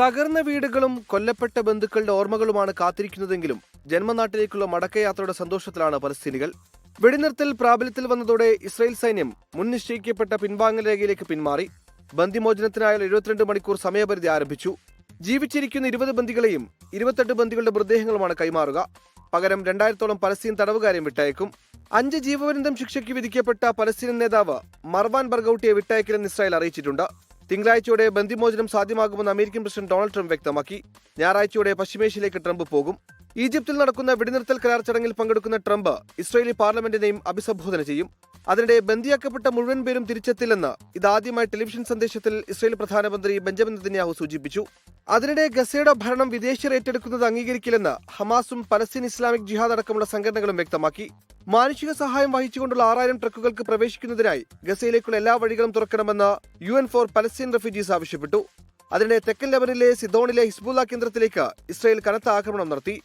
തകർന്ന വീടുകളും കൊല്ലപ്പെട്ട ബന്ധുക്കളുടെ ഓർമ്മകളുമാണ് കാത്തിരിക്കുന്നതെങ്കിലും ജന്മനാട്ടിലേക്കുള്ള മടക്കയാത്രയുടെ സന്തോഷത്തിലാണ് പലസ്തീനികൾ. വെടിനിർത്തൽ പ്രാബല്യത്തിൽ വന്നതോടെ ഇസ്രായേൽ സൈന്യം മുൻ നിശ്ചയിക്കപ്പെട്ട പിൻവാങ്ങൽ രേഖയിലേക്ക് പിന്മാറി. ബന്ദിമോചനത്തിനായുള്ള 72 മണിക്കൂർ സമയപരിധി ആരംഭിച്ചു. ജീവിച്ചിരിക്കുന്ന 20 ബന്ദികളെയും 28 ബന്ദികളുടെ മൃതദേഹങ്ങളുമാണ് കൈമാറുക. പകരം 2000-ഓളം പലസ്തീൻ തടവുകാരെയും വിട്ടയക്കും. 5 ജീവപര്യന്തം ശിക്ഷയ്ക്ക് വിധിക്കപ്പെട്ട പലസ്തീൻ നേതാവ് മർവാൻ ബർഗൌട്ടിയെ വിട്ടയക്കില്ലെന്ന് ഇസ്രായേൽ അറിയിച്ചിട്ടുണ്ട്. തിങ്കളാഴ്ചയോടെ ബന്ദിമോചനം സാധ്യമാകുമെന്ന് അമേരിക്കൻ പ്രസിഡന്റ് ഡൊണാൾഡ് ട്രംപ് വ്യക്തമാക്കി. ഞായറാഴ്ചയോടെ പശ്ചിമേഷ്യയിലേക്ക് ട്രംപ് പോകും. ഈജിപ്തിൽ നടക്കുന്ന വെടിനിർത്തൽ കരാർ ചടങ്ങിൽ പങ്കെടുക്കുന്ന ട്രംപ് ഇസ്രായേലി പാർലമെന്റിനെയും അഭിസംബോധന ചെയ്യും. അതിനിടെ ബന്ദിയാക്കപ്പെട്ട മുഴുവൻ പേരും തിരിച്ചെത്തില്ലെന്ന് ഇതാദ്യമായി ടെലിവിഷൻ സന്ദേശത്തിൽ ഇസ്രായേൽ പ്രധാനമന്ത്രി ബെഞ്ചമിൻ നെതന്യാഹു സൂചിപ്പിച്ചു. അതിനിടെ ഗസയുടെ ഭരണം വിദേശീയർ ഏറ്റെടുക്കുന്നത് അംഗീകരിക്കില്ലെന്ന് ഹമാസും പലസ്തീൻ ഇസ്ലാമിക് ജിഹാദ് അടക്കമുള്ള സംഘടനകളും വ്യക്തമാക്കി. മാനുഷിക സഹായം വഹിച്ചുകൊണ്ടുള്ള 6000 ട്രക്കുകൾക്ക് പ്രവേശിക്കുന്നതിനായി ഗസയിലേക്കുള്ള എല്ലാ വഴികളും തുറക്കണമെന്ന് UN ഫോർ പലസ്തീൻ റെഫ്യൂജീസ് ആവശ്യപ്പെട്ടു. അതിനിടെ തെക്കൻ ലെബനനിലെ സിദോണിലെ ഹിസ്ബുള്ള കേന്ദ്രത്തിലേക്ക് ഇസ്രായേൽ കനത്ത ആക്രമണം നടത്തി.